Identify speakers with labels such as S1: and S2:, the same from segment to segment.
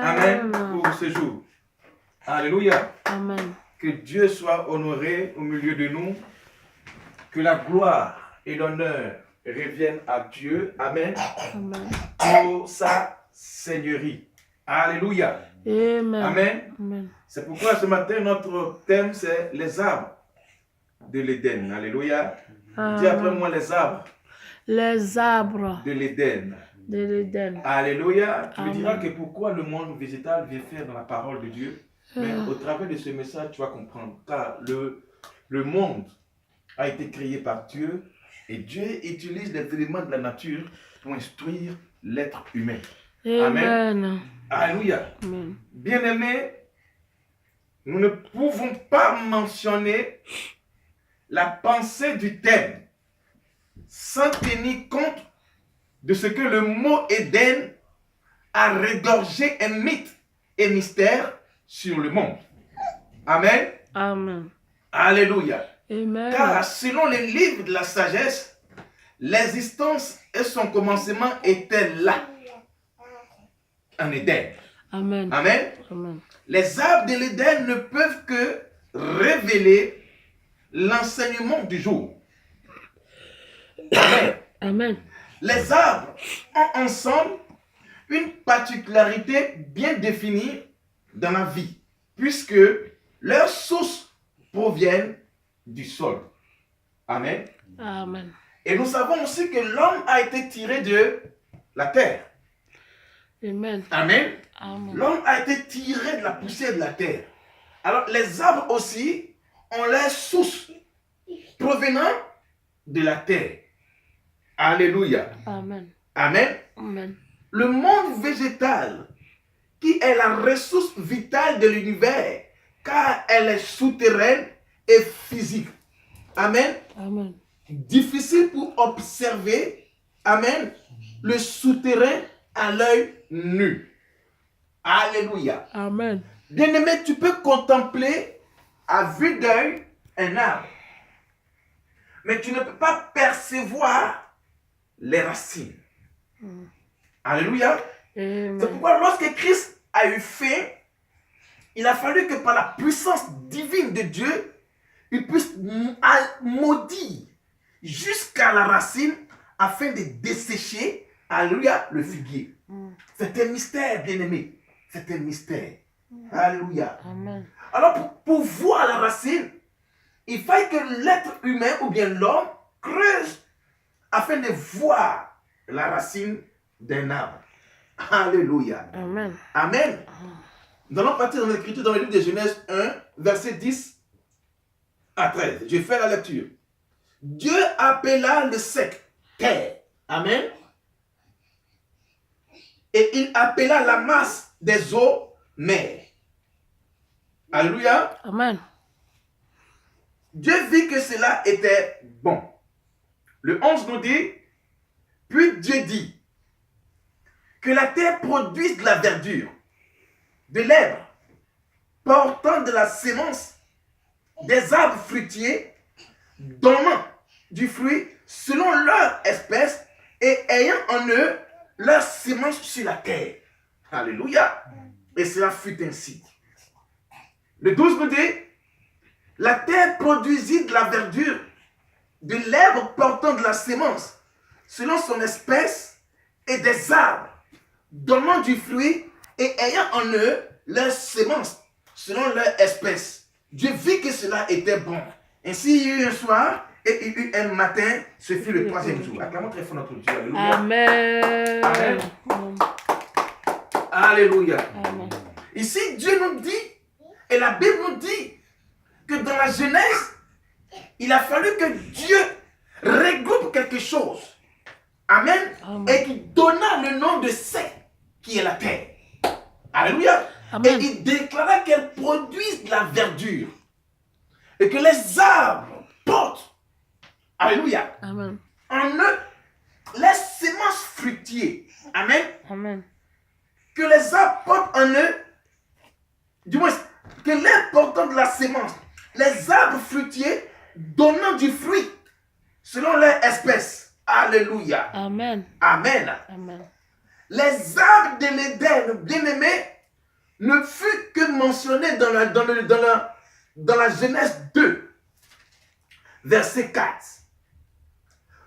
S1: Amen pour ce jour. Alléluia.
S2: Amen.
S1: Que Dieu soit honoré au milieu de nous. Que la gloire et l'honneur reviennent à Dieu. Amen.
S2: Amen.
S1: Pour sa seigneurie. Alléluia.
S2: Amen.
S1: Amen.
S2: Amen.
S1: C'est pourquoi ce matin, notre thème, c'est les arbres de l'Éden. Alléluia. Dis après moi les arbres
S2: Les arbres
S1: de l'Éden.
S2: de l'Éden.
S1: Alléluia. Tu me
S2: Amen.
S1: diras que pourquoi le monde végétal vient faire dans la parole de Dieu. Mais au travers de ce message, tu vas comprendre. Car le monde a été créé par Dieu et Dieu utilise les éléments de la nature pour instruire l'être humain.
S2: Amen.
S1: Alléluia.
S2: Amen.
S1: Bien-aimés, nous ne pouvons pas mentionner la pensée du thème sans tenir compte de ce que le mot Éden a regorgé un mythe et mystère sur le monde. Amen.
S2: Amen.
S1: Alléluia.
S2: Amen.
S1: Car selon les livres de la sagesse, l'existence et son commencement étaient là, en Éden.
S2: Amen.
S1: Amen.
S2: Amen.
S1: Les arbres de l'Éden ne peuvent que révéler l'enseignement du jour. Amen.
S2: Amen.
S1: Les arbres ont ensemble une particularité bien définie dans la vie, puisque leurs sources proviennent du sol. Amen.
S2: Amen.
S1: Et nous savons aussi que l'homme a été tiré de la terre.
S2: Amen.
S1: Amen.
S2: Amen.
S1: L'homme a été tiré de la poussière de la terre. Alors les arbres aussi ont leurs sources provenant de la terre. Alléluia.
S2: Amen.
S1: Amen.
S2: Amen.
S1: Le monde végétal, qui est la ressource vitale de l'univers, car elle est souterraine et physique. Amen.
S2: Amen.
S1: Difficile pour observer, amen, le souterrain à l'œil nu. Alléluia.
S2: Amen.
S1: Bien-aimé, tu peux contempler à vue d'œil un arbre, mais tu ne peux pas percevoir les racines. Alléluia.
S2: Amen.
S1: C'est pourquoi lorsque Christ a eu faim, il a fallu que par la puissance divine de Dieu, il puisse maudire jusqu'à la racine afin de dessécher, alléluia, le figuier. C'est un mystère, bien-aimé. C'est un mystère. Alléluia.
S2: Amen.
S1: Alors, pour voir la racine, il fallait que l'être humain ou bien l'homme creuse afin de voir la racine d'un arbre. Alléluia.
S2: Amen.
S1: Amen. Nous allons partir dans l'écriture dans le livre de Genèse 1, verset 10 à 13. Je fais la lecture. Dieu appela le sec terre. Amen. Et il appela la masse des eaux mer. Alléluia.
S2: Amen.
S1: Dieu vit que cela était bon. Le 11 nous dit, puis Dieu dit, que la terre produise de la verdure, de l'herbe, portant de la sémence, des arbres fruitiers, donnant du fruit selon leur espèce et ayant en eux leur sémence sur la terre. Alléluia. Et cela fut ainsi. Le 12 nous dit, la terre produisit de la verdure, de l'herbe portant de la sémence, selon son espèce, et des arbres, donnant du fruit et ayant en eux leur sémence, selon leur espèce. Dieu vit que cela était bon. Ainsi, il y a eu un soir et il y a eu un matin, ce fut le troisième jour. Acclamons très fort notre Dieu. Alléluia.
S2: Amen.
S1: Amen. Alléluia.
S2: Amen.
S1: Ici, Dieu nous dit, et la Bible nous dit, que dans la Genèse, il a fallu que Dieu regroupe quelque chose. Amen.
S2: Amen.
S1: Et qu'il donna le nom de sec, qui est la terre. Alléluia.
S2: Amen.
S1: Et il déclara qu'elle produise de la verdure. Et que les arbres portent, alléluia,
S2: Amen.
S1: en eux les semences fruitiers. Amen.
S2: Amen.
S1: Que les arbres portent en eux, du moins, que l'herbe portant de la sémence, les arbres fruitiers donnant du fruit selon leur espèce. Alléluia.
S2: Amen.
S1: Amen.
S2: Amen.
S1: Les arbres de l'Éden, bien-aimés, ne fut que mentionné dans la Genèse 2, verset 4.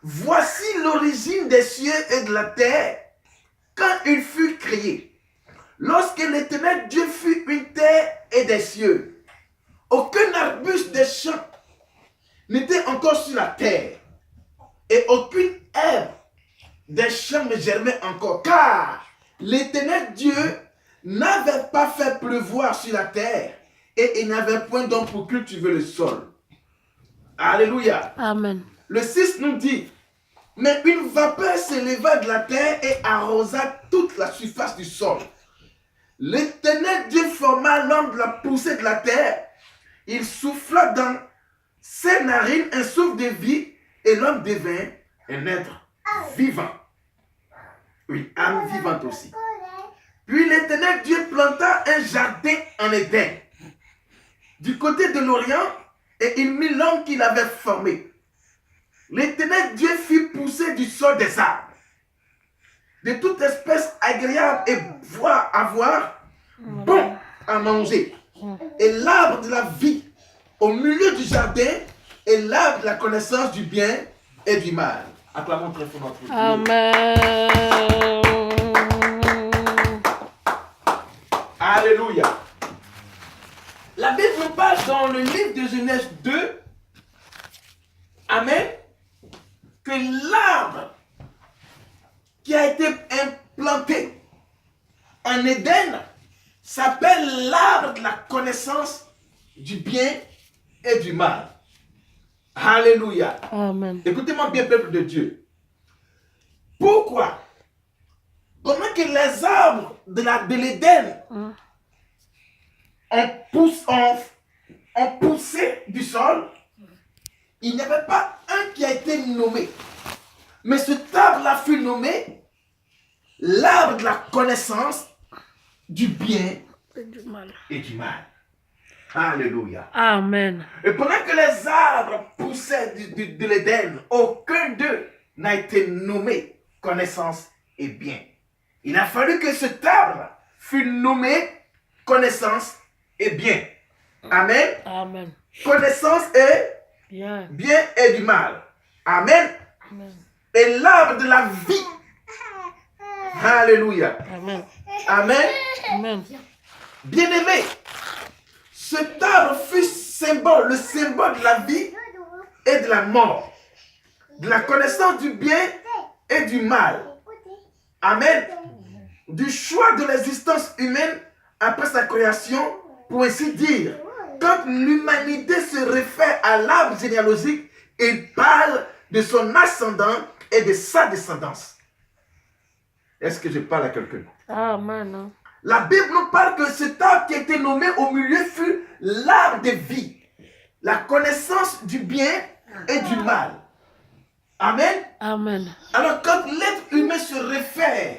S1: Voici l'origine des cieux et de la terre quand il fut créé. Lorsque l'Éternel Dieu fut une terre et des cieux, aucun arbuste des champs n'était encore sur la terre, et aucune herbe des champs ne germait encore, car l'Éternel Dieu n'avait pas fait pleuvoir sur la terre, et il n'avait point d'homme pour cultiver le sol. Alléluia.
S2: Amen.
S1: Le 6 nous dit, mais une vapeur s'éleva de la terre et arrosa toute la surface du sol. L'Éternel Dieu forma l'homme de la poussée de la terre. Il souffla dans ses narines un souffle de vie et l'homme devint un être vivant. Une âme vivante aussi. Puis l'Éternel Dieu planta un jardin en Éden, du côté de l'Orient, et il mit l'homme qu'il avait formé. L'Éternel Dieu fit pousser du sol des arbres, de toute espèce agréable et à voir, bon à manger. Et l'arbre de la vie au milieu du jardin et l'arbre de la connaissance du bien et du mal. Acclamons très fort notre Dieu.
S2: Amen.
S1: Alléluia. La Bible nous parle dans le livre de Genèse 2, Amen, que l'arbre qui a été implanté en Éden s'appelle l'arbre de la connaissance du bien et du mal. Alléluia.
S2: Amen.
S1: Écoutez-moi bien, peuple de Dieu. Pourquoi? Pendant que les arbres de l'Éden ont poussé du sol, il n'y avait pas un qui a été nommé. Mais cet arbre-là fut nommé l'arbre de la connaissance du bien et du mal. Alléluia.
S2: Amen.
S1: Et pendant que les arbres poussaient de l'Éden, aucun d'eux n'a été nommé connaissance et bien. Il a fallu que cet arbre fût nommé connaissance et bien. Amen.
S2: Amen.
S1: Connaissance et
S2: Bien.
S1: bien et du mal. Amen.
S2: Amen.
S1: Et l'arbre de la vie. Alléluia.
S2: Amen.
S1: Amen.
S2: Amen.
S1: Bien-aimé, cet arbre fut le symbole de la vie et de la mort, de la connaissance du bien et du mal. Amen. Du choix de l'existence humaine après sa création, pour ainsi dire. Quand l'humanité se réfère à l'arbre généalogique, il parle de son ascendant et de sa descendance. Est-ce que je parle à quelqu'un?
S2: Amen.
S1: La Bible nous parle que cet arbre qui a été nommé au milieu fut l'arbre de vie, la connaissance du bien et du mal. Amen.
S2: Amen.
S1: Alors quand l'être humain se réfère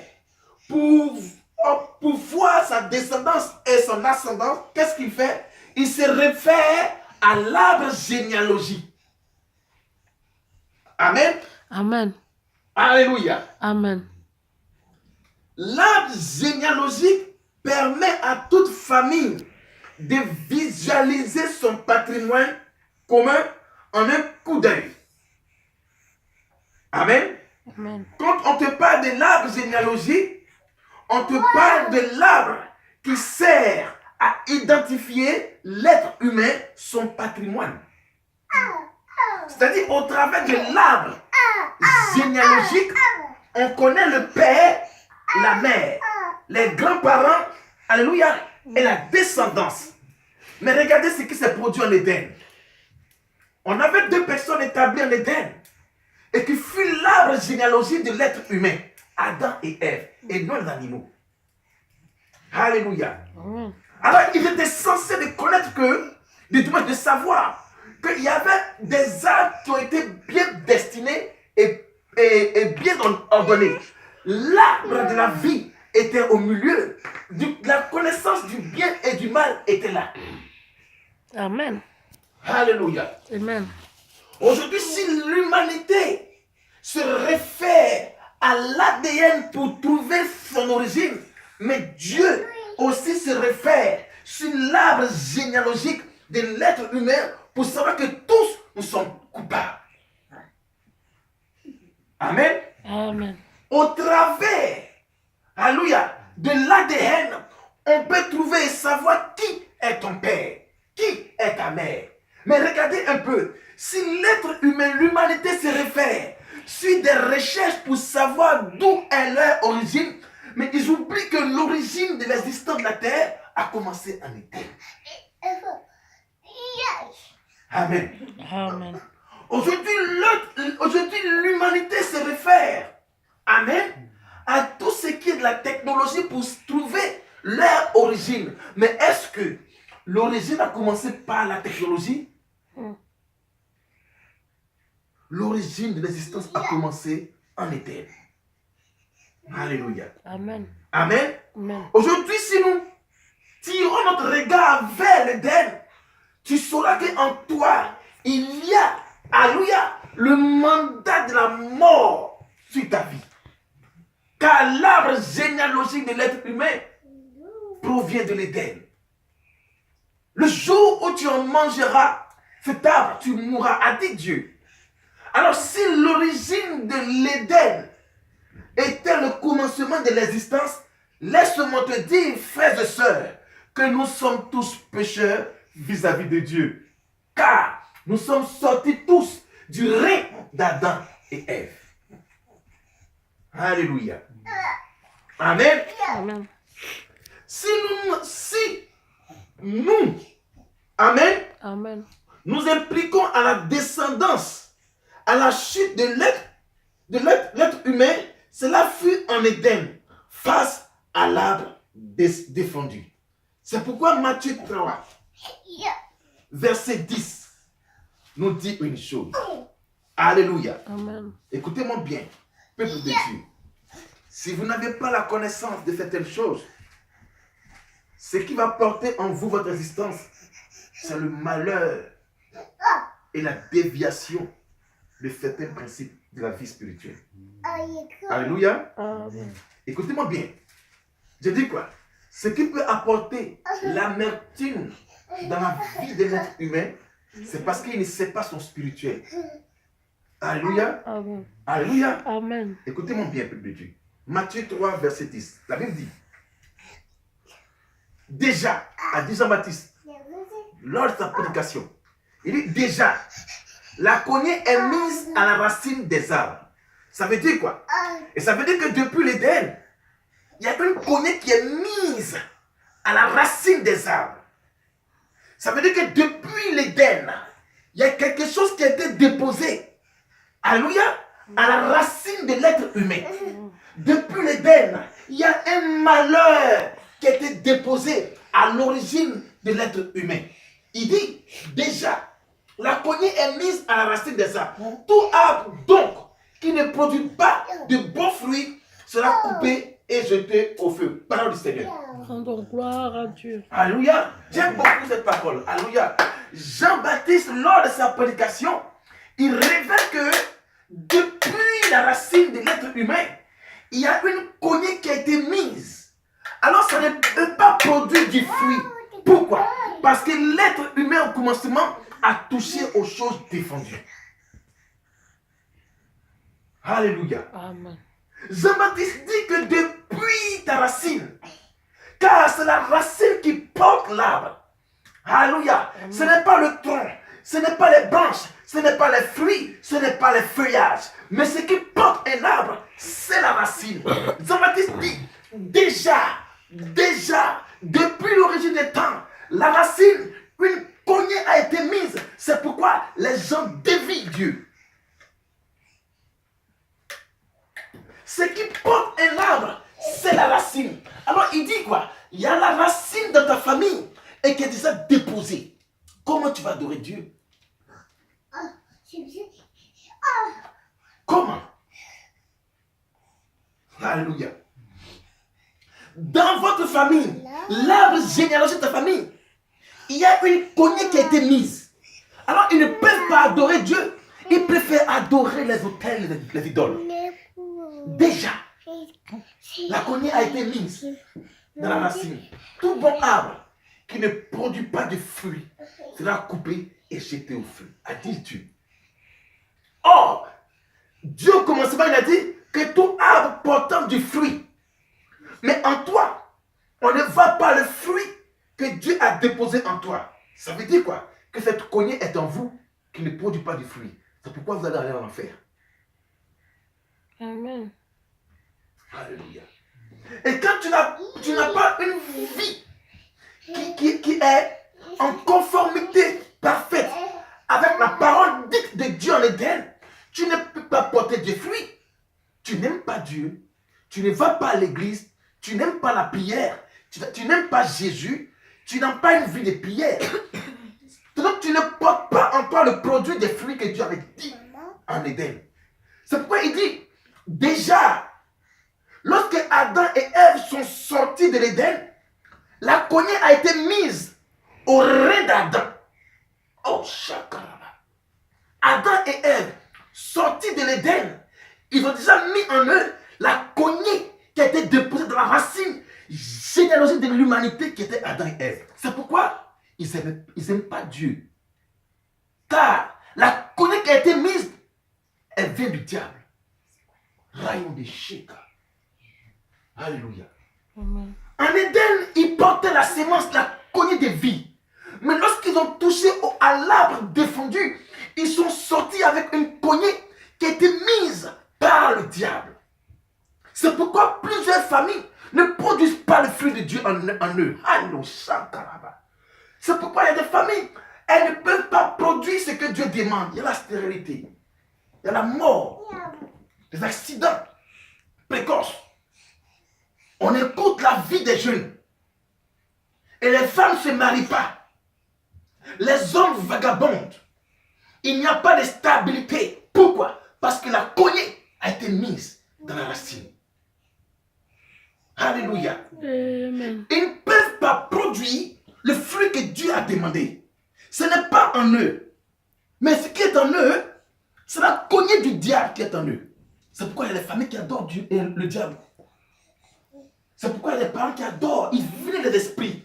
S1: pour voir sa descendance et son ascendance, qu'est-ce qu'il fait? Il se réfère à l'arbre généalogique. Amen.
S2: Amen.
S1: Alléluia.
S2: Amen.
S1: L'arbre généalogique permet à toute famille de visualiser son patrimoine commun en un coup d'œil. Amen.
S2: Amen.
S1: Quand on te parle de l'arbre généalogique, on te parle de l'arbre qui sert à identifier l'être humain, son patrimoine. C'est-à-dire, au travers de l'arbre généalogique, on connaît le père, la mère, les grands-parents, alléluia, et la descendance. Mais regardez ce qui s'est produit en Éden. On avait deux personnes établies en Éden, et qui fut l'arbre généalogique de l'être humain, Adam et Ève, et non les animaux. Alléluia.
S2: Amen.
S1: Alors, il était censé de connaître de savoir qu'il y avait des arbres qui ont été bien destinés et bien ordonnés. L'arbre de la vie était au milieu. La connaissance du bien et du mal était là.
S2: Amen.
S1: Alléluia.
S2: Amen.
S1: Aujourd'hui, si l'humanité se réfère à l'ADN pour trouver son origine, mais Dieu aussi se réfère sur l'arbre généalogique de l'être humain pour savoir que tous nous sommes coupables. Amen.
S2: Amen.
S1: Au travers, alléluia, de l'ADN, on peut trouver et savoir qui est ton père, qui est ta mère. Mais regardez un peu, si l'être humain, l'humanité se réfère sur des recherches pour savoir d'où est leur origine, mais ils oublient que l'origine de l'existence de la terre a commencé en Éden. Amen.
S2: Amen.
S1: Aujourd'hui, l'humanité se réfère, amen, à tout ce qui est de la technologie pour trouver leur origine. Mais est-ce que l'origine a commencé par la technologie? L'origine de l'existence a commencé en Éden. Alléluia.
S2: Amen.
S1: Amen.
S2: Amen.
S1: Aujourd'hui, si nous tirons notre regard vers l'Éden, tu sauras qu'en toi, il y a, alléluia, le mandat de la mort sur ta vie. Car l'arbre généalogique de l'être humain provient de l'Éden. Le jour où tu en mangeras, cet arbre, tu mourras, a dit Dieu. Alors si l'origine de l'Éden était le commencement de l'existence, laisse-moi te dire, frères et sœurs, que nous sommes tous pécheurs vis-à-vis de Dieu. Car nous sommes sortis tous du règne d'Adam et Ève. Alléluia. Amen.
S2: Amen.
S1: Si nous, amen,
S2: Amen.
S1: nous impliquons à la descendance, à la chute de l'être humain, cela fut en Éden, face à l'arbre défendu. C'est pourquoi Matthieu 3, verset 10, nous dit une chose. Alléluia.
S2: Amen.
S1: Écoutez-moi bien, peuple de Dieu. Si vous n'avez pas la connaissance de certaines choses, ce qui va porter en vous votre existence, c'est le malheur et la déviation de certains principes de la vie spirituelle. Alléluia.
S2: Amen.
S1: Écoutez-moi bien. Je dis quoi? Ce qui peut apporter l'amertume dans la vie de l'être humain, c'est parce qu'il ne sait pas son spirituel. Alléluia.
S2: Amen.
S1: Alléluia.
S2: Amen.
S1: Écoutez-moi bien, peuple de Dieu. Matthieu 3, verset 10. La Bible dit, déjà, à Jean-Baptiste, lors de sa prédication, il dit déjà, la cognée est mise à la racine des arbres. Ça veut dire quoi? Et ça veut dire que depuis l'Éden, il y a une cognée qui est mise à la racine des arbres. Ça veut dire que depuis l'Éden, il y a quelque chose qui a été déposé. Alléluia, à la racine de l'être humain. Depuis l'Éden, il y a un malheur qui a été déposé à l'origine de l'être humain. Il dit déjà, la cognée est mise à la racine des arbres. Tout arbre donc qui ne produit pas de bons fruits sera coupé et jeté au feu. Parole du Seigneur.
S2: Rendons gloire à Dieu.
S1: Alléluia. J'aime beaucoup cette parole. Alléluia. Jean-Baptiste, lors de sa prédication, il révèle que depuis la racine de l'être humain, il y a une cognée qui a été mise. Alors ça ne peut pas produire du fruit. Pourquoi? Parce que l'être humain au commencement a touché aux choses défendues. Alléluia.
S2: Amen.
S1: Jean-Baptiste dit que depuis ta racine, car c'est la racine qui porte l'arbre. Alléluia. Ce n'est pas le tronc, ce n'est pas les branches, ce n'est pas les fruits, ce n'est pas les feuillages. Mais ce qui porte un arbre, c'est la racine. Jean-Baptiste dit, déjà, depuis l'origine des temps, la racine, une cognée a été mise. C'est pourquoi les gens dévient Dieu. Ce qui porte un arbre, c'est la racine. Alors il dit quoi? Il y a la racine dans ta famille et qui est déjà déposée. Comment tu vas adorer Dieu? Comment? Alléluia. Dans votre famille, l'arbre généalogique de ta famille, il y a une cognée qui a été mise. Alors ils ne peuvent pas adorer Dieu. Ils préfèrent adorer les autels, les idoles. Déjà, la cognée a été mise. dans la racine. Tout bon arbre qui ne produit pas de fruits sera coupé et jeté au feu, a dit Dieu. Or, Dieu au commencement, il a dit que tout arbre portant du fruit. Mais en toi, on ne voit pas le fruit que Dieu a déposé en toi. Ça veut dire quoi? Que cette cognée est en vous qui ne produit pas de fruit. C'est pourquoi vous allez aller en enfer.
S2: Amen.
S1: Alléluia. Et quand tu n'as pas une vie qui est en conformité parfaite avec la parole dite de Dieu en Éden, tu ne peux pas porter de fruits. Tu n'aimes pas Dieu, tu ne vas pas à l'église, tu n'aimes pas la prière, tu n'aimes pas Jésus, tu n'as pas une vie de prière. Donc tu ne portes pas en toi le produit des fruits que Dieu avait dit en Éden. C'est pourquoi il dit, déjà, lorsque Adam et Ève sont sortis de l'Éden, la cognée a été mise au rein d'Adam. Oh, chakaraba. Adam et Ève, sortis de l'Éden, ils ont déjà mis en eux la cognée qui a été déposée dans la racine généalogique de l'humanité qui était Adam et Ève. C'est pourquoi ils n'aiment pas Dieu. Car la cognée qui a été mise, elle vient du diable. Rayon de Sheka. Alléluia.
S2: Amen.
S1: En Éden, ils portaient la sémence, la cognée de vie. Mais lorsqu'ils ont touché à l'arbre défendu, ils sont sortis avec une cognée qui a été mise par le diable. C'est pourquoi plusieurs familles ne produisent pas le fruit de Dieu en eux. C'est pourquoi il y a des familles, elles ne peuvent pas produire ce que Dieu demande. Il y a la stérilité, il y a la mort, les accidents précoces. On écoute la vie des jeunes. Et les femmes ne se marient pas. Les hommes vagabondent. Il n'y a pas de stabilité. Pourquoi? Parce que la cognée a été mise dans la racine. Alléluia.
S2: Amen.
S1: Ils ne peuvent pas produire le fruit que Dieu a demandé. Ce n'est pas en eux. Mais ce qui est en eux, c'est la cognée du diable qui est en eux. C'est pourquoi il y a les familles qui adorent Dieu et le diable. C'est pourquoi il y a des parents qui adorent. Ils vivent les esprits.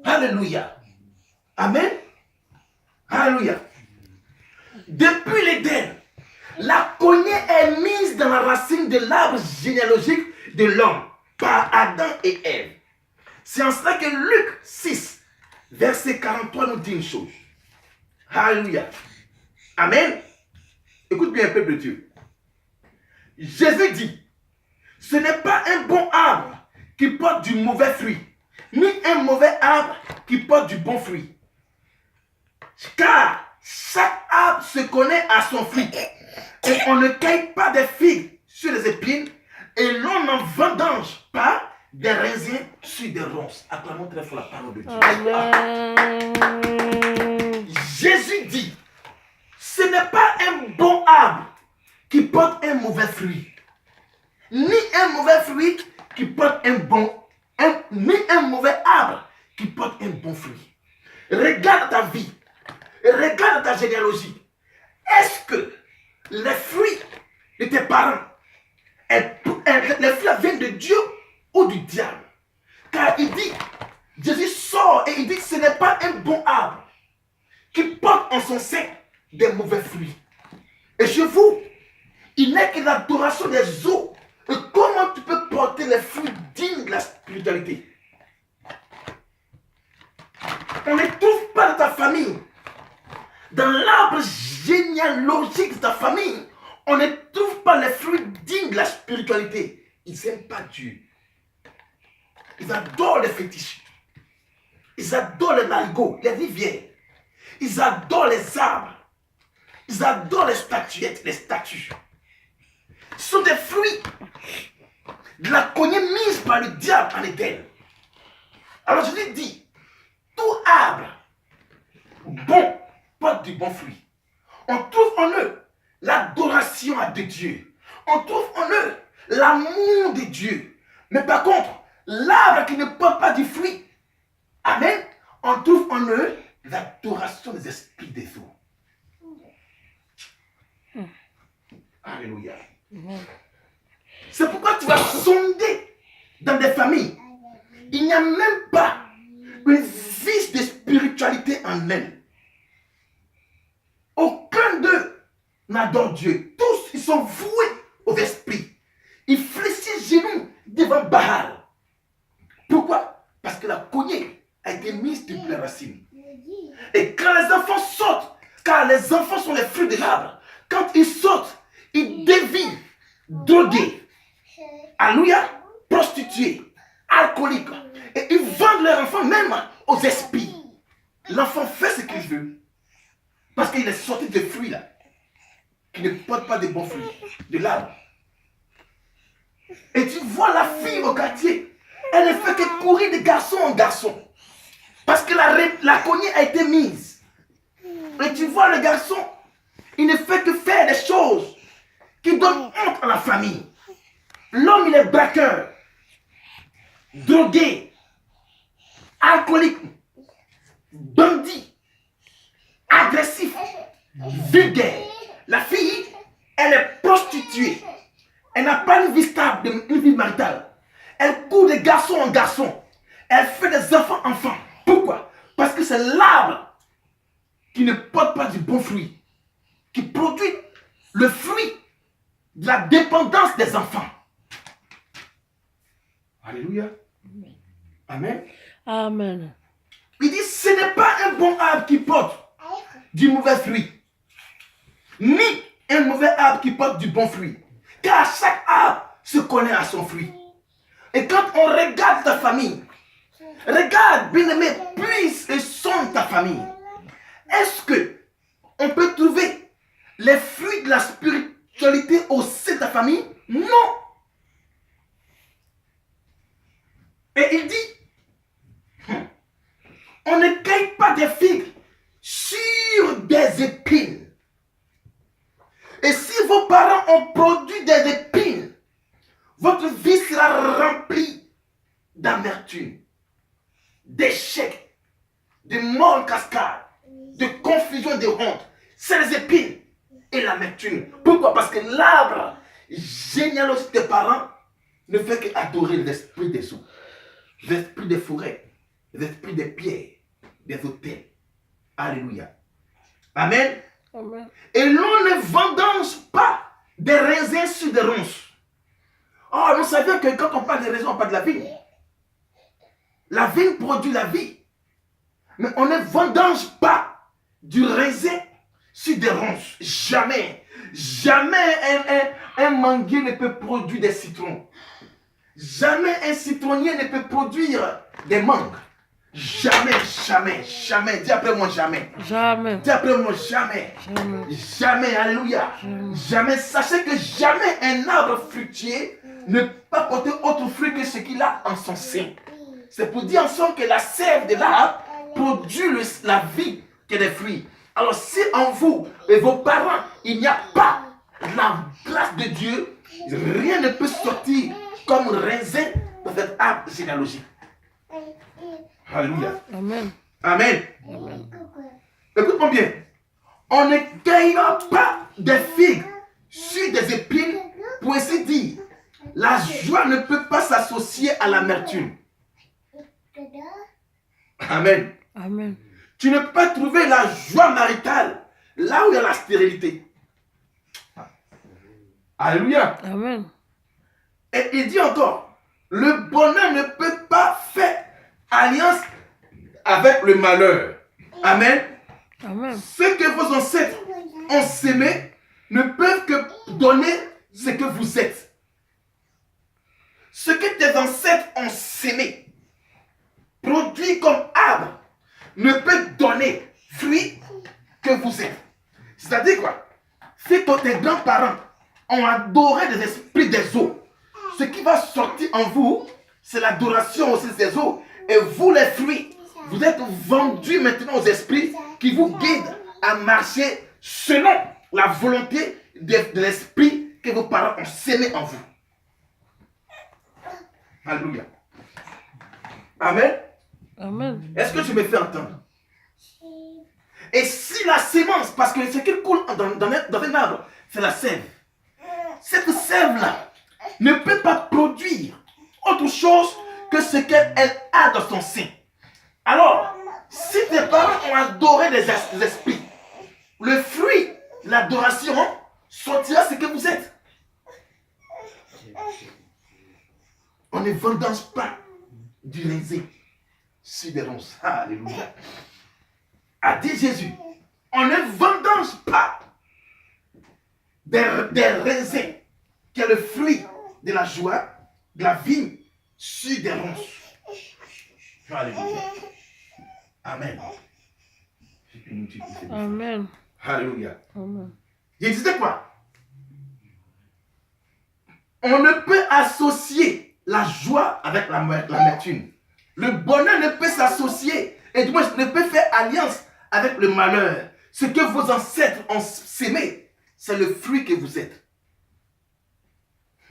S1: Alléluia. Amen. Alléluia. Depuis l'Éden, la cognée est mise dans la racine de l'arbre généalogique de l'homme par Adam et Ève. C'est en cela que Luc 6, verset 43 nous dit une chose. Alléluia. Amen. Écoute bien, peuple de Dieu. Jésus dit, ce n'est pas un bon arbre qui porte du mauvais fruit, ni un mauvais arbre qui porte du bon fruit. Car chaque arbre se connaît à son fruit. Et on ne cueille pas des figues sur des épines, et l'on n'en vendange pas des raisins sur des ronces. Acclamons très fort la parole de Dieu.
S2: Amen.
S1: Jésus dit, ce n'est pas un bon arbre qui porte un mauvais fruit, ni un mauvais fruit qui porte ni un mauvais arbre qui porte un bon fruit. Regarde ta vie, regarde ta généalogie. Est-ce que les fruits de tes parents, les fruits viennent de Dieu ou du diable? Car il dit, Jésus sort et il dit, ce n'est pas un bon arbre qui porte en son sein des mauvais fruits. Et chez vous, il n'est que l'adoration des eaux. Et comment tu peux porter les fruits dignes de la spiritualité? On ne trouve pas dans ta famille, dans l'arbre généalogique de ta famille, on ne trouve pas les fruits dignes de la spiritualité. Ils n'aiment pas Dieu. Ils adorent les fétiches. Ils adorent les marigots, les rivières. Ils adorent les arbres. Ils adorent les statuettes, les statues. Ce sont des fruits de la cognée mise par le diable en Éden. Alors je lui dis, tout arbre bon porte du bon fruit. On trouve en eux l'adoration à Dieu. On trouve en eux l'amour de Dieu. Mais par contre, l'arbre qui ne porte pas du fruit, amen, on trouve en eux l'adoration des esprits des eaux. Alléluia. C'est pourquoi tu vas sonder dans des familles. même pas une vice de spiritualité en elle. Aucun d'eux n'adore Dieu. Tous, ils sont voués aux esprits. Ils fléchissent genoux devant Baal. Pourquoi? Parce que la cognée a été mise depuis la racine. Et quand les enfants sautent, car les enfants sont les fruits de l'arbre, quand ils sautent, ils dévient, drogués, alléluia, prostitués, alcooliques. Et ils vendent leurs enfants même aux esprits. L'enfant fait ce qu'il veut. Parce qu'il est sorti des fruits là, qui ne portent pas de bons fruits, de l'arbre. Et tu vois la fille au quartier, elle ne fait que courir de garçon en garçon. Parce que la cognée a été mise. Et tu vois le garçon, il ne fait que faire des choses qui donnent honte à la famille. L'homme, il est braqueur, drogué, alcoolique, bandit, agressif, vulgaire. La fille, elle est prostituée. Elle n'a pas une vie stable, une vie maritale. Elle court de garçon en garçon. Elle fait des enfants. Pourquoi? Parce que c'est l'arbre qui ne porte pas du bon fruit, qui produit le fruit de la dépendance des enfants. Alléluia. Amen.
S2: Amen.
S1: Il dit, ce n'est pas un bon arbre qui porte du mauvais fruit, ni un mauvais arbre qui porte du bon fruit. Car chaque arbre se connaît à son fruit. Et quand on regarde ta famille, regarde, bien-aimé, puisse et sonde ta famille. Est-ce que on peut trouver les fruits de la spiritualité au sein de ta famille? Non. Et il dit, on ne cueille pas des figues sur des épines. Et si vos parents ont produit des épines, votre vie sera remplie d'amertume, d'échecs, de mort en cascade, de confusion, de honte. C'est les épines et l'amertume. Pourquoi? Parce que l'arbre généalogique des parents ne fait qu'adorer l'esprit des eaux, l'esprit des forêts, l'esprit des pierres, des autels. Alléluia. Amen.
S2: Amen.
S1: Et l'on ne vendange pas des raisins sur des ronces. Oh, nous savions que quand on parle de raisins, on parle de la vigne. La vigne produit la vie. Mais on ne vendange pas du raisin sur des ronces. Jamais. Jamais un manguier ne peut produire des citrons. Jamais un citronnier ne peut produire des mangues. Jamais, jamais, jamais. Dis après moi jamais.
S2: Jamais.
S1: Dis après moi jamais.
S2: Jamais.
S1: Jamais, alléluia. Jamais. Sachez que jamais un arbre fruitier ne peut pas porter autre fruit que ce qu'il a en son sein. C'est pour dire en somme que la sève de l'arbre produit la vie que des fruits. Alors si en vous et vos parents, il n'y a pas la grâce de Dieu, rien ne peut sortir comme raisin de cet arbre généalogique. Alléluia.
S2: Amen.
S1: Amen.
S2: Amen.
S1: Écoute-moi bien. On ne cueillera pas des figues sur des épines, pour ainsi dire. La joie ne peut pas s'associer à l'amertume. Amen.
S2: Amen.
S1: Tu ne peux pas trouver la joie maritale là où il y a la stérilité. Alléluia.
S2: Amen.
S1: Et il dit encore, le bonheur ne peut pas faire alliance avec le malheur. Amen.
S2: Amen.
S1: Ce que vos ancêtres ont sémé ne peuvent que donner ce que vous êtes. Ce que tes ancêtres ont sémé, produit comme arbre, ne peut donner fruit que vous êtes. C'est-à-dire quoi? Si tes grands-parents ont adoré les esprits des eaux, ce qui va sortir en vous, c'est l'adoration aussi des eaux. Et vous, les fruits, vous êtes vendus maintenant aux esprits qui vous guident à marcher selon la volonté de l'esprit que vos parents ont sémé en vous. Alléluia. Amen.
S2: Amen.
S1: Est-ce que je me fais entendre? Et si la sémence, parce que ce qui coule dans un arbre, c'est la sève. Cette sève-là ne peut pas produire autre chose que ce qu'elle a dans son sein. Alors, si tes parents ont adoré des esprits, le fruit de l'adoration sortira ce que vous êtes. On ne vendange pas du raisin sur des ronces. Alléluia. A dit Jésus, on ne vendange pas des raisins qui est le fruit de la joie, de la vigne, sur des ronces. Alléluia. Amen.
S2: Amen.
S1: Alléluia.
S2: Amen.
S1: Je disais quoi? On ne peut associer la joie avec l'amertume. Le bonheur ne peut s'associer, et du moins ne peut faire alliance avec le malheur. Ce que vos ancêtres ont sémé, c'est le fruit que vous êtes.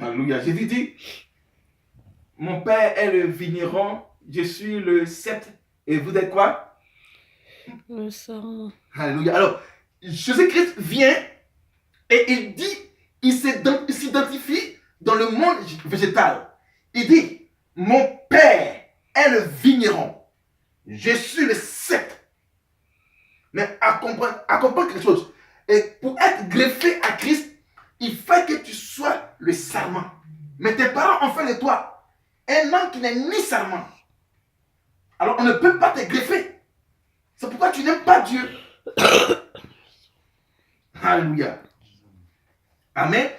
S1: Alléluia. Jésus dit, mon père est le vigneron, je suis le cep, et vous êtes quoi?
S2: Le serment.
S1: Alléluia. Alors, Jésus-Christ vient et il dit, il s'identifie dans le monde végétal. Il dit, mon père est le vigneron, je suis le cep. Mais à comprendre quelque chose. Et pour être greffé à Christ, il faut que tu sois le sarment. Mais tes parents ont fait de toi un homme qui n'est ni sarment. Alors on ne peut pas te greffer. C'est pourquoi tu n'aimes pas Dieu. Alléluia. Amen.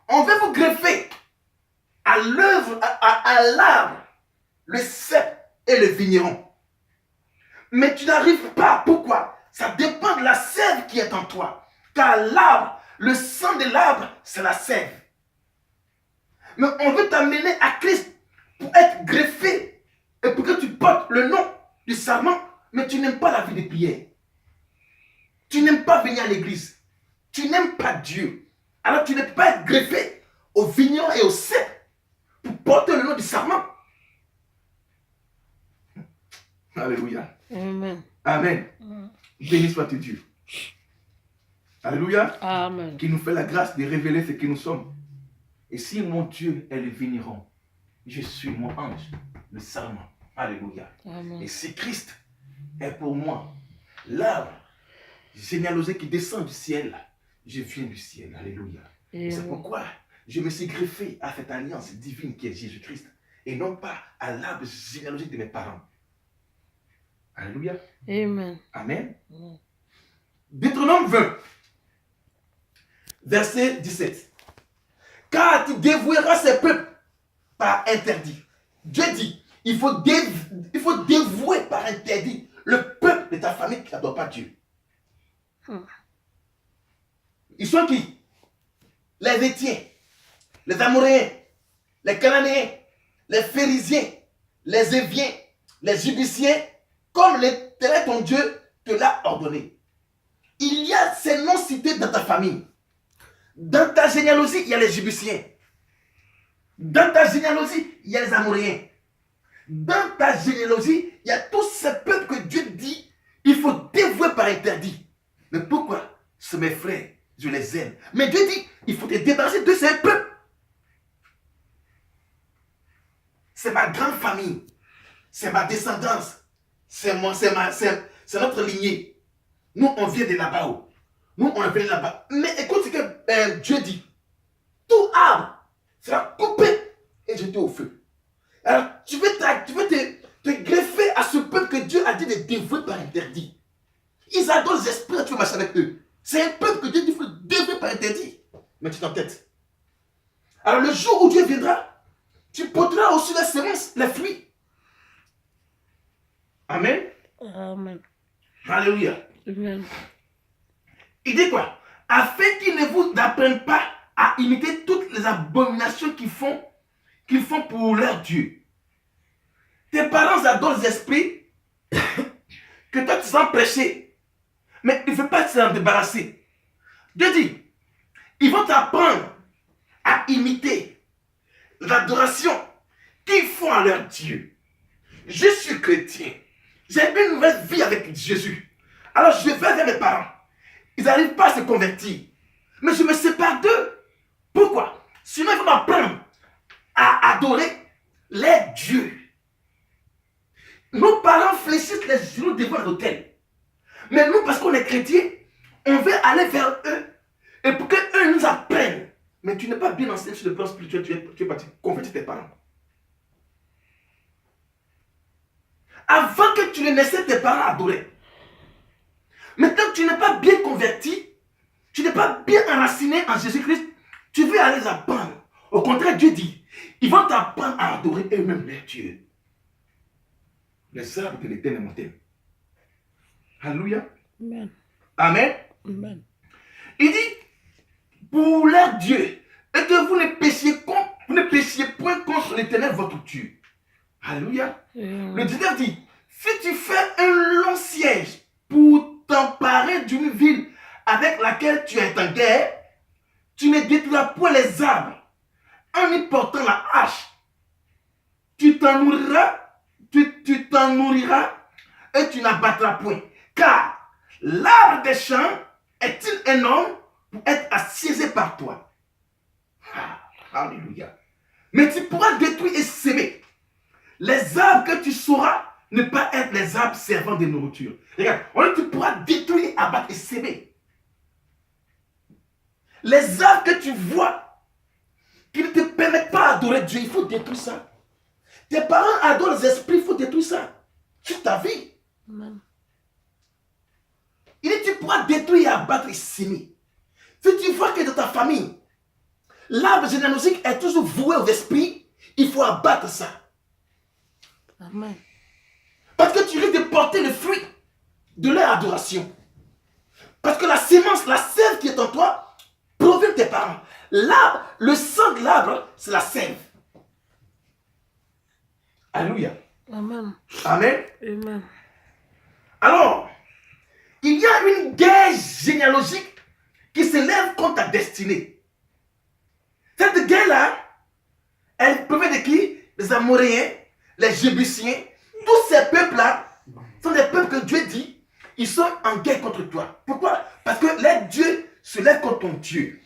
S1: On veut vous greffer à l'œuvre, à l'arbre, le cep et le vigneron. Mais tu n'arrives pas. Pourquoi? Ça dépend de la sève qui est en toi. Car l'arbre, le sang de l'arbre, c'est la sève. Mais on veut t'amener à Christ pour être greffé et pour que tu portes le nom du serment, mais tu n'aimes pas la vie de prière. Tu n'aimes pas venir à l'église. Tu n'aimes pas Dieu. Alors tu ne peux pas être greffé au vigneron et au cep pour porter le nom du serment. Alléluia.
S2: Amen.
S1: Amen. Béni soit Dieu. Alléluia.
S2: Amen.
S1: Qui nous fait la grâce de révéler ce que nous sommes. Et si mon Dieu est le vigneron, je suis mon ange, le serment. Alléluia.
S2: Amen.
S1: Et si Christ est pour moi l'arbre généalogique qui descend du ciel, je viens du ciel. Alléluia.
S2: Amen.
S1: C'est pourquoi je me suis greffé à cette alliance divine qui est Jésus-Christ et non pas à l'arbre généalogique de mes parents. Alléluia.
S2: Amen.
S1: Amen.
S2: Amen.
S1: Deutéronome 20, verset 17. Car tu dévoueras ces peuples par interdit. Dieu dit, il faut dévouer par interdit le peuple de ta famille qui n'adore pas Dieu. Ils sont qui? Les Héthiens, les Amoréens, les Cananéens, les Phérésiens, les Éviens, les Jébusiens, comme l'Éternel ton Dieu te l'a ordonné. Il y a ces noms cités dans ta famille. Dans ta généalogie, il y a les Jébusiens. Dans ta généalogie, il y a les Amoréens. Dans ta généalogie, il y a tous ces peuples que Dieu dit, il faut dévouer par interdit. Mais pourquoi? C'est mes frères, je les aime. Mais Dieu dit, il faut te débarrasser de ces peuples. C'est ma grande famille. C'est ma descendance. C'est notre lignée. Nous, on vient de là-bas. Nous, on vient de là-bas. Mais écoute ce que Dieu dit. Tout arbre sera coupé et jeté au feu. Alors, tu veux te greffer à ce peuple que Dieu a dit de dévouer par interdit. Ils adorent les esprits, tu veux marcher avec eux. C'est un peuple que Dieu dit qu'il faut dévouer par interdit. Mais tu t'entêtes. Alors, le jour où Dieu viendra, tu porteras aussi la semence, les fruits. Amen.
S2: Amen.
S1: Alléluia.
S2: Amen.
S1: Il dit quoi? Afin qu'ils ne vous apprennent pas à imiter toutes les abominations qu'ils font pour leur Dieu. Tes parents adorent les esprits que toi tu sens prêcher. Mais il ne faut pas s'en débarrasser. Dieu dit, ils vont t'apprendre à imiter l'adoration qu'ils font à leur Dieu. Je suis chrétien. J'ai une nouvelle vie avec Jésus. Alors je vais vers mes parents. Ils n'arrivent pas à se convertir. Mais je me sépare d'eux. Pourquoi? Sinon ils vont m'apprendre à adorer les dieux. Nos parents fléchissent les genoux devant l'autel. Mais nous, parce qu'on est chrétiens, on veut aller vers eux. Et pour qu'eux nous apprennent. Mais tu n'es pas bien enseigné sur le plan spirituel, tu es parti convertir tes parents. Avant que tu ne naisses, tes parents adoraient. Maintenant que tu n'es pas bien converti, tu n'es pas bien enraciné en Jésus-Christ, tu veux aller les apprendre. Au contraire, Dieu dit, ils vont t'apprendre à adorer eux-mêmes leur Dieu. Les arbres de l'éternel montagne. Alléluia.
S2: Amen.
S1: Amen.
S2: Amen.
S1: Il dit, pour leur Dieu, et que vous ne péchiez point contre l'éternel votre Dieu. Alléluia. Le 19 dit, si tu fais un long siège pour t'emparer d'une ville avec laquelle tu es en guerre, tu ne détruiras point les arbres en y portant la hache. Tu t'en nourriras et tu n'abattras point. Car l'arbre des champs est-il un homme pour être assiégé par toi? Alléluia. Mais tu pourras détruire et s'aimer. Les arbres que tu sauras ne pas être les arbres servant de nourriture. Regarde, tu pourras détruire, abattre et s'aimer. Les arbres que tu vois qui ne te permettent pas d'adorer Dieu, il faut détruire ça. Tes parents adorent les esprits, il faut détruire ça. Sur ta vie.
S2: Amen.
S1: Il dit, tu pourras détruire, abattre et s'aimer. Si tu vois que dans ta famille, l'arbre généalogique est toujours voué aux esprits, il faut abattre ça.
S2: Amen.
S1: Parce que tu risques de porter le fruit de leur adoration. Parce que la sémence, la sève qui est en toi, provient de tes parents. L'arbre, le sang de l'arbre, c'est la sève. Alléluia.
S2: Amen.
S1: Amen.
S2: Amen.
S1: Alors, il y a une guerre généalogique qui s'élève contre ta destinée. Cette guerre-là, elle provient de qui? Les Amoréens, les Jébusiens. Tous ces peuples-là sont des peuples que Dieu dit, ils sont en guerre contre toi. Pourquoi? Parce que les dieux se lèvent contre ton Dieu.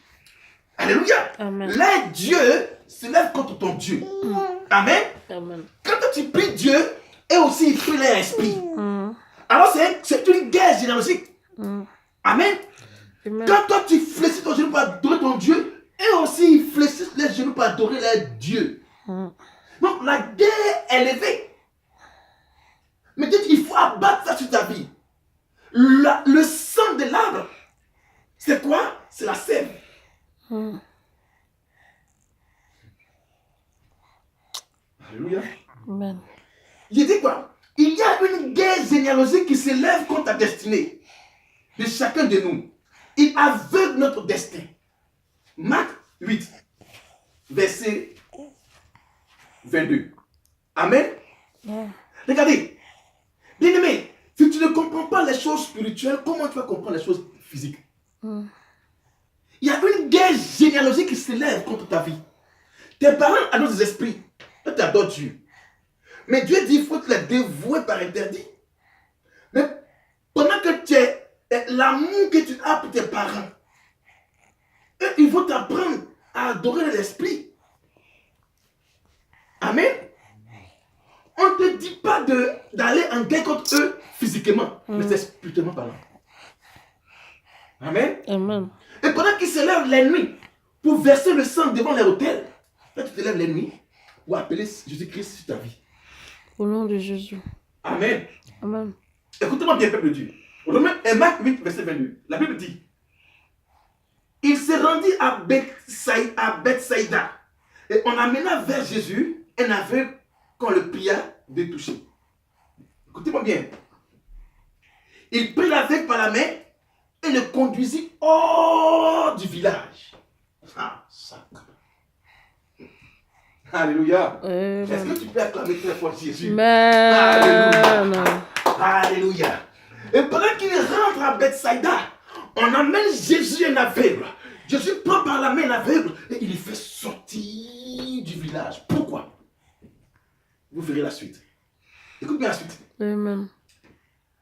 S1: Alléluia.
S2: Amen.
S1: Les dieux se lèvent contre ton Dieu. Amen.
S2: Amen.
S1: Quand tu pries Dieu, et aussi il prie leur esprit. Alors c'est une guerre généalogique. Amen.
S2: Amen.
S1: Quand toi tu fléchis ton genou pour adorer ton Dieu, et aussi ils fléchissent les genoux pour adorer leur Dieu. Donc la guerre est élevée. Mais Dieu dit, il faut abattre ça sur ta vie. Le sang de l'arbre, c'est quoi? C'est la sève. Alléluia.
S2: Amen.
S1: Il dit quoi? Il y a une guerre généalogique qui s'élève contre ta destinée. De chacun de nous. Il aveugle notre destin. Marc 8, verset 22. Amen.
S2: Yeah.
S1: Regardez. Bien aimé, si tu ne comprends pas les choses spirituelles, comment tu vas comprendre les choses physiques? Il y a une guerre généalogique qui s'élève contre ta vie. Tes parents adorent des esprits. Toi, tu adores Dieu. Mais Dieu dit qu'il faut te les dévouer par interdit. Mais pendant que tu es l'amour que tu as pour tes parents, eux, ils vont t'apprendre à adorer l'esprit. Amen. On ne te dit pas d'aller en guerre contre eux physiquement, mais c'est spirituellement parlant. Amen.
S2: Amen.
S1: Et pendant qu'ils se lèvent l'ennemi pour verser le sang devant les autels, toi tu te lèves l'ennemi pour appeler Jésus-Christ sur ta vie.
S2: Au nom de Jésus.
S1: Amen.
S2: Amen.
S1: Écoutez-moi bien, peuple de Dieu. Romains et Marc 8, verset 22. La Bible dit, il se rendit à Bethsaïda et on amena vers Jésus un aveugle qu'on le pria de toucher. Écoutez-moi bien. Il prit l'aveugle par la main et le conduisit hors du village. Ah, ça. Alléluia. Est-ce que tu peux acclamer très fort Jésus?
S2: Amen.
S1: Alléluia. Et pendant qu'il rentre à Bethsaïda, on amène Jésus un aveugle. Jésus prend par la main l'aveugle et il le fait sortir du village. Pourquoi? Vous verrez la suite. Écoute bien la suite.
S2: Amen.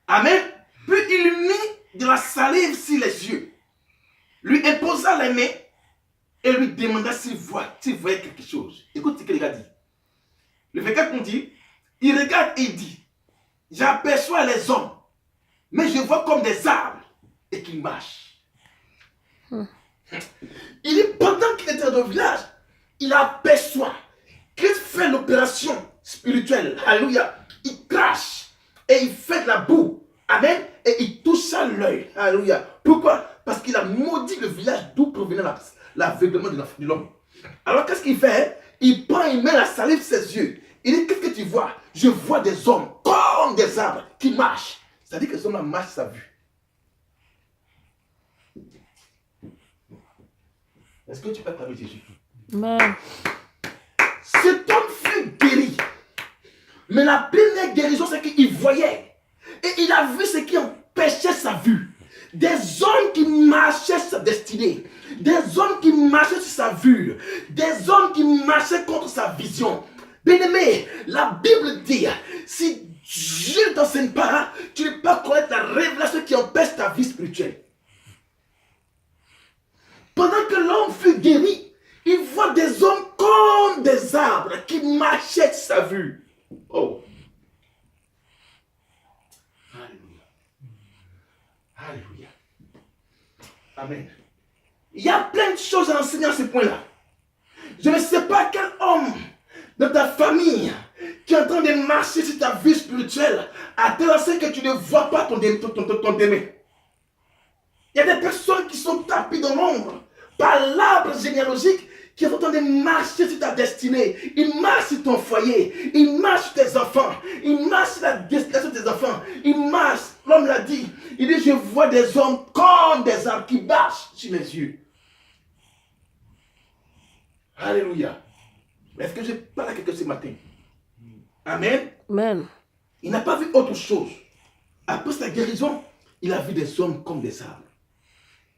S1: Amen. Puis il mit de la salive sur les yeux, lui imposa les mains et lui demanda s'il voyait quelque chose. Écoute ce que le gars dit. Le verset 4 nous dit, il regarde et il dit, j'aperçois les hommes, mais je vois comme des arbres et qu'ils marchent. Il dit, pendant qu'il était dans le village, il aperçoit. Christ fait l'opération spirituelle. Alléluia. Il crache et il fait de la boue. Amen. Et il touche à l'œil. Alléluia. Pourquoi? Parce qu'il a maudit le village d'où provenait l'aveuglement de l'homme. Alors qu'est-ce qu'il fait? Il prend, il met la salive sur ses yeux. Il dit, qu'est-ce que tu vois? Je vois des hommes comme des arbres qui marchent. C'est-à-dire que ces hommes marchent sa vue. Est-ce que tu peux acclamer Jésus?
S2: Amen.
S1: Cet homme fut guéri. Mais la première guérison, c'est qu'il voyait. Et il a vu ce qui empêchait sa vue. Des hommes qui marchaient sur sa destinée. Des hommes qui marchaient sur sa vue. Des hommes qui marchaient contre sa vision. Bien-aimé, la Bible dit, si Dieu ne t'enseigne pas, tu ne peux pas connaître la révélation qui empêche ta vie spirituelle. Pendant que l'homme fut guéri, il voit des hommes comme des arbres qui marchaient sur sa vue. Oh. Alléluia. Alléluia. Amen. Il y a plein de choses à enseigner à ce point-là. Je ne sais pas quel homme de ta famille qui est en train de marcher sur ta vie spirituelle à tel enseigne que tu ne vois pas ton démé. Il y a des personnes qui sont tapées dans l'ombre par l'arbre généalogique qui est en train de marcher sur ta destinée. Il marche sur ton foyer. Il marche sur tes enfants. Il marche sur la destination de tes enfants. Il marche, l'homme l'a dit. Il dit, je vois des hommes comme des arbres qui marchent sur mes yeux. Alléluia. Est-ce que je parle à quelqu'un ce matin? Amen.
S2: Amen.
S1: Il n'a pas vu autre chose. Après sa guérison, il a vu des hommes comme des arbres.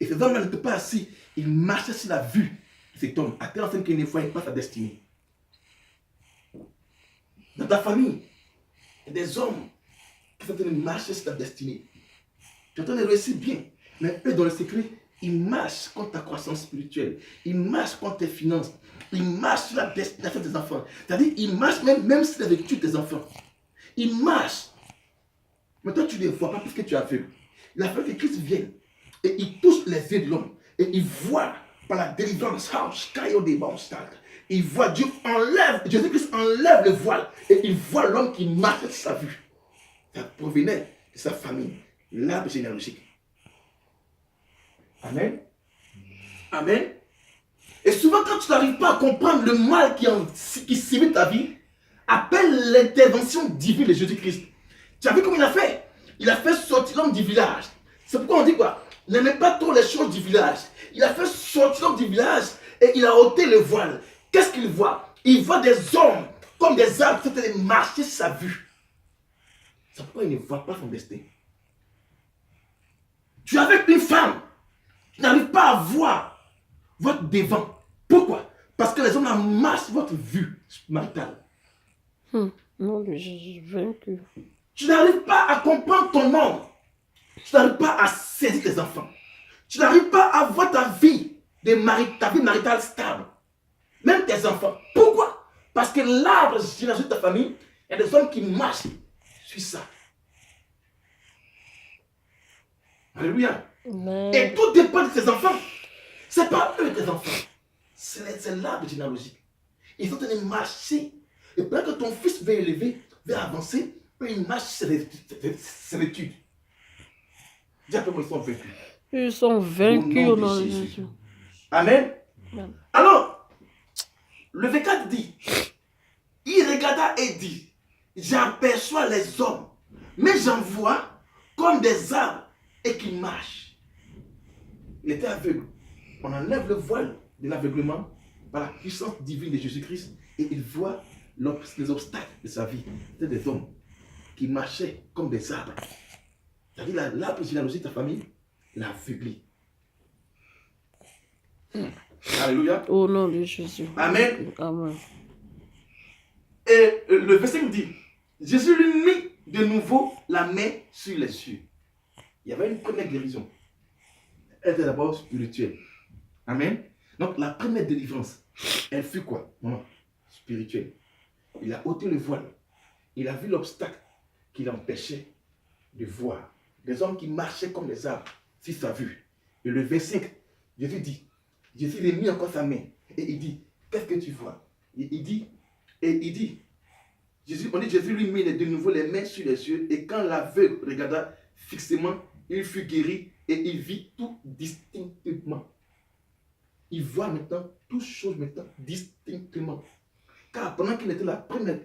S1: Et ces hommes-là n'étaient pas assis. Ils marchaient sur la vue de cet homme, à tel enseigne qu'il ne voyait pas sa destinée. Dans ta famille, il y a des hommes qui sont en train de marcher sur ta destinée. Tu es en train de réussir bien. Mais eux, dans le secret, ils marchent contre ta croissance spirituelle. Ils marchent contre tes finances. Ils marchent sur la destination des enfants. C'est-à-dire, ils marchent même sur la vertu des enfants. Ils marchent. Mais toi, tu ne les vois pas parce que tu as vu. Il a fallu que Christ vienne. Et il touche les yeux de l'homme. Et il voit par la délivrance. Il voit Dieu enlève. Jésus-Christ enlève le voile. Et il voit l'homme qui marche sur sa vue. Ça provenait de sa famille. L'arbre généalogique. Amen. Amen. Et souvent, quand tu n'arrives pas à comprendre le mal qui sévit ta vie, appelle l'intervention divine de Jésus-Christ. Tu as vu comment il a fait? Il a fait sortir l'homme du village. C'est pourquoi on dit quoi? N'aimez pas trop les choses du village. Il a fait sortir l'homme du village et il a ôté le voile. Qu'est-ce qu'il voit? Il voit des hommes comme des arbres qui sont en train de marcher sur sa vue. C'est pourquoi il ne voit pas son destin. Tu es avec une femme. Tu n'arrives pas à voir votre devant. Pourquoi? Parce que les hommes marchent sur votre vue maritale.
S2: Non, le Jésus vaincu.
S1: Tu n'arrives pas à comprendre ton homme. Tu n'arrives pas à saisir tes enfants. Tu n'arrives pas à voir ta vie maritale stable. Même tes enfants. Pourquoi? Parce que l'arbre généalogique de ta famille, il y a des hommes qui marchent sur ça. Alléluia.
S2: Amen.
S1: Et tout dépend de tes enfants. Ce n'est pas eux tes enfants. C'est l'arbre généalogique. Ils sont en train de marcher. Et pendant que ton fils veut élever, veut avancer, eux ils marchent sur ses études. Dis après moi, ils sont vaincus.
S2: Ils sont vaincus au nom de Jésus.
S1: Amen.
S2: Amen.
S1: Alors, le verset dit, il regarda et dit, j'aperçois les hommes, mais j'en vois comme des arbres et qui marchent. Il était aveugle. On enlève le voile de l'aveuglement par la puissance divine de Jésus-Christ et il voit les obstacles de sa vie. C'était des hommes qui marchaient comme des arbres. C'est-à-dire l'arbre généalogique de ta famille l'a aveuglé. Alléluia.
S2: Au nom de Jésus.
S1: Amen.
S2: Amen.
S1: Et le verset nous dit, Jésus lui mit de nouveau la main sur les yeux. Il y avait une première guérison. Elle était d'abord spirituelle. Amen. Donc la première délivrance, elle fut quoi? Non, spirituelle. il a ôté le voile. Il a vu l'obstacle qui l'empêchait de voir. Des hommes qui marchaient comme des arbres, sur sa vue. Et le verset 5, Jésus dit, Jésus lui a mis encore sa main. Et il dit, qu'est-ce que tu vois? Il dit, on dit Jésus lui mit de nouveau les mains sur les yeux. Et quand l'aveugle regarda fixement, il fut guéri et il vit tout distinctement. Il voit maintenant toutes choses maintenant distinctement. Car pendant qu'il était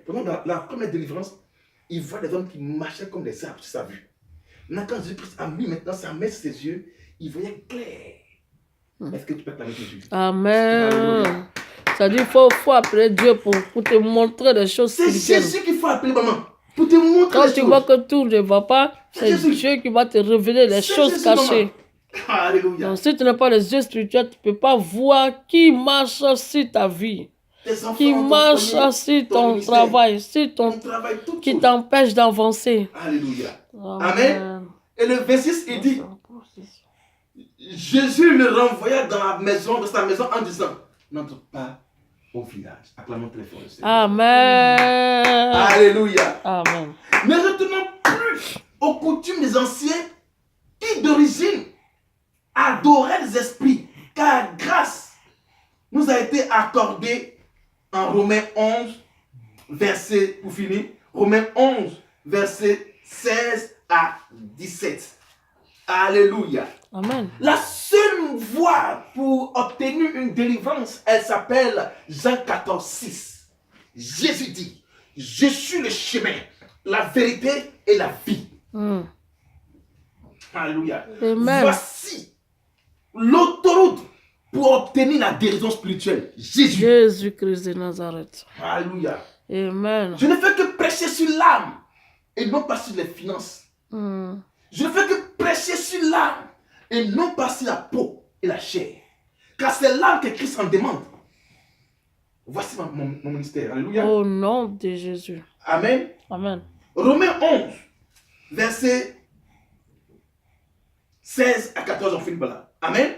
S1: pendant la première délivrance, il voit des hommes qui marchaient comme des arbres sur sa vue. Maintenant, quand Jésus-Christ a mis maintenant sa main sur ses yeux, il voyait clair. Est-ce que tu peux acclamer Jésus?
S2: Amen. Ça dit qu'il faut appeler Dieu pour te montrer des choses
S1: C'est
S2: spirituelles.
S1: Jésus qu'il faut appeler, maman. Pour te montrer
S2: Quand
S1: les
S2: tu
S1: choses.
S2: vois que tout ne va pas, c'est
S1: Jésus.
S2: Dieu qui va te révéler les
S1: C'est
S2: choses
S1: Jésus,
S2: cachées.
S1: maman. Alléluia.
S2: Donc si tu n'as pas les yeux spirituels, tu ne peux pas voir qui marche sur ta vie,
S1: Tes enfants,
S2: qui
S1: ton
S2: marche
S1: foyer,
S2: sur
S1: ton
S2: ton
S1: ministère,
S2: travail, sur
S1: ton
S2: ton...
S1: travail, tout.
S2: qui t'empêche d'avancer.
S1: Alléluia. Amen. Et le verset 6, il dit, Jésus le renvoya dans sa maison en disant, n'entre pas au village. Acclamons très fort le Seigneur.
S2: Amen.
S1: Alléluia.
S2: Amen.
S1: Ne retenons plus aux coutumes des anciens qui d'origine adoraient les esprits, car grâce nous a été accordée en Romains 11, verset, pour finir, Romains 11, verset 16 à 17. Alléluia.
S2: Amen.
S1: La seule voie pour obtenir une délivrance, elle s'appelle Jean 14, 6. Jésus dit, je suis le chemin, la vérité et la vie. Alléluia.
S2: Amen.
S1: Voici l'autoroute pour obtenir la guérison spirituelle. Jésus.
S2: Jésus-Christ de Nazareth.
S1: Alléluia.
S2: Amen.
S1: Je ne fais que prêcher sur l'âme et non pas sur les finances. Je ne fais que prêcher sur l'âme et non pas sur la peau et la chair. Car c'est l'âme que Christ en demande. Voici mon ministère. Alléluia.
S2: Au nom de Jésus.
S1: Amen.
S2: Amen.
S1: Romains 11, verset 16 à 14, on finit par là. Amen.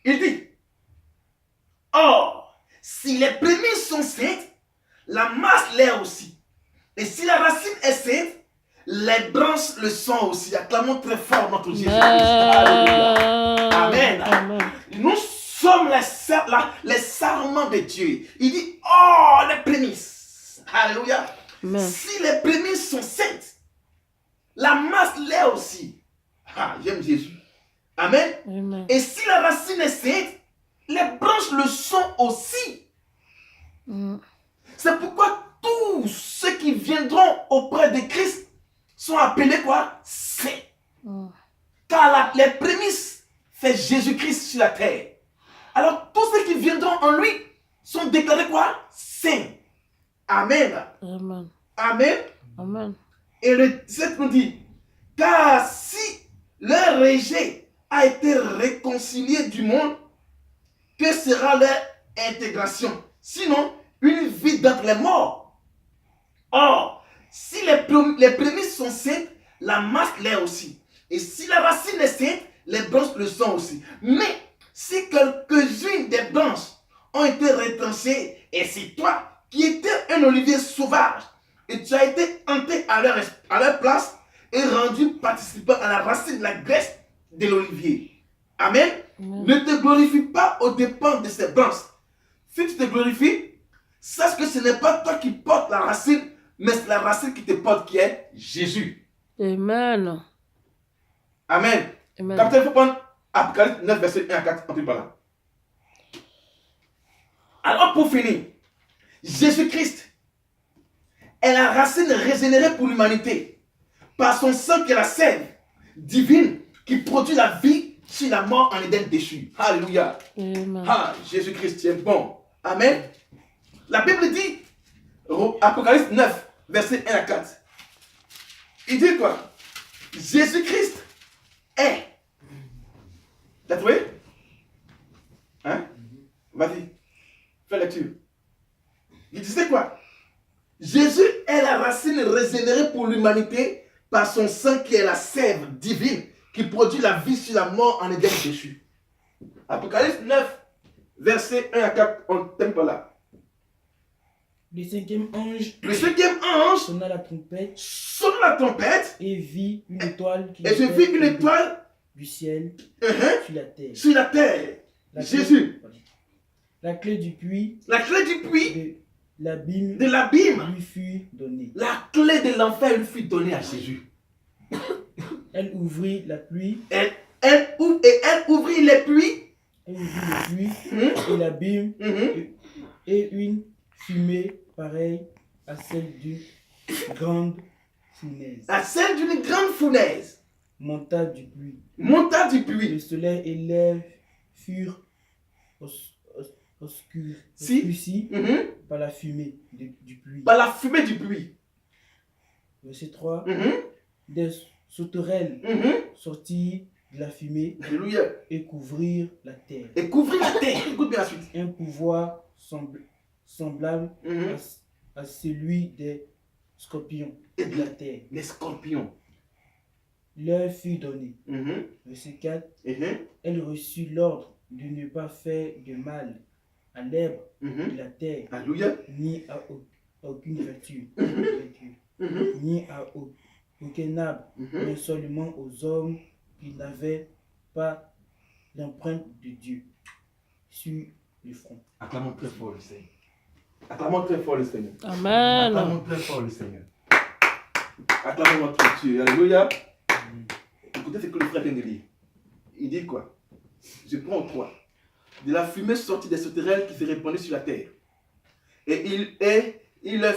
S1: Il dit, or, si les prémices sont saintes, la masse l'est aussi. Et si la racine est sainte, les branches le sont aussi. Acclamons très fort notre Jésus-Christ. Alléluia. Amen.
S2: Amen.
S1: Nous sommes les sarments de Dieu. Il dit, oh, les prémices. Alléluia.
S2: Amen.
S1: Si les prémices sont saintes, la masse l'est aussi. Ah, j'aime Jésus. Amen.
S2: Amen.
S1: Et si la racine est sainte, les branches le sont aussi. C'est pourquoi tous ceux qui viendront auprès de Christ sont appelés quoi? Saints. Car les prémices fait Jésus-Christ sur la terre. Alors tous ceux qui viendront en lui sont déclarés quoi? Saints. Amen.
S2: Amen.
S1: Amen.
S2: Amen.
S1: Et le 17 nous dit, car si leur rejet a été réconcilié du monde, que sera leur intégration? Sinon, une vie d'entre les morts. Or, si les prémices sont saintes, la masse l'est aussi. Et si la racine est sainte, les branches le sont aussi. Mais si quelques-unes des branches ont été retranchées, et c'est toi qui étais un olivier sauvage, et tu as été hanté à leur place et rendu participant à la racine de la graisse de l'olivier. Amen. Ne te glorifie pas aux dépens de ces branches. Si tu te glorifies, sache que ce n'est pas toi qui portes la racine, mais c'est la racine qui te porte qui est Jésus.
S2: Amen.
S1: Amen.
S2: Amen.
S1: Capitaine, il faut prendre Apocalypse 9, verset 1 à 4. On par là. Alors pour finir, Jésus-Christ est la racine régénérée pour l'humanité par son sang qui est la sève divine qui produit la vie sur la mort en Éden déchu. Alléluia.
S2: Amen.
S1: Ah, Jésus-Christ, tu es bon. Amen. La Bible dit, Apocalypse 9, verset 1 à 4. Il dit quoi? Jésus-Christ est. T'as trouvé? Hein? Vas-y. Fais lecture. Il disait quoi? Jésus est la racine régénérée pour l'humanité par son sang qui est la sève divine qui produit la vie sur la mort en Éden déchu. Apocalypse 9, verset 1 à 4, on t'aime pas là.
S3: Le cinquième ange
S1: Le cinquième ange
S3: sonna la trompette
S1: sonne la trompette
S3: et vit une étoile qui
S1: et je vis une étoile
S3: du ciel sur la terre.
S1: sur la terre.
S3: La
S1: Jésus.
S3: La clé du puits
S1: La clé du puits,
S3: de l'abîme
S1: de l'abîme,
S3: lui fut donnée.
S1: la clé de l'enfer lui fut donnée à Jésus.
S3: Elle ouvrit la pluie,
S1: Elle ouvrit les puits.
S3: elle ouvrit le puits
S1: Mhm.
S3: et l'abîme
S1: Mhm.
S3: et une fumée pareille à celle d'une grande fournaise
S1: À celle d'une grande fournaise.
S3: monta du puits.
S1: Monta du
S3: Le
S1: puits.
S3: soleil et l'air furent obscurcis
S1: Mhm.
S3: par la fumée du puits.
S1: Par la fumée du puits.
S3: Verset 3.
S1: Mhm.
S3: Des sauterelles
S1: Mhm.
S3: sortirent de la fumée
S1: Alléluia.
S3: et couvrirent la terre.
S1: Et couvrir la terre. Écoute bien la suite.
S3: Un pouvoir semblable
S1: Mhm.
S3: à celui des scorpions
S1: Et
S3: de la terre
S1: les scorpions.
S3: leur fut donné.
S1: Mhm.
S3: Verset 4.
S1: Mhm.
S3: Elle reçut l'ordre de ne pas faire de mal à l'herbe de
S1: Mhm.
S3: la terre,
S1: Alléluia.
S3: ni à aucune vertu,
S1: Mhm.
S3: ni à aucun arbre,
S1: Mhm.
S3: mais seulement aux hommes qui n'avaient pas l'empreinte de Dieu sur le front.
S1: Acclamons très fort le Seigneur. Acclamons très fort le Seigneur.
S2: Amen.
S1: Acclamons très fort le Seigneur. Acclamons notre Dieu. Alléluia. Écoutez ce que le frère vient de lire. Il dit quoi? Je prends au 3. De la fumée sortit des sauterelles qui se répandaient sur la terre. Et il leur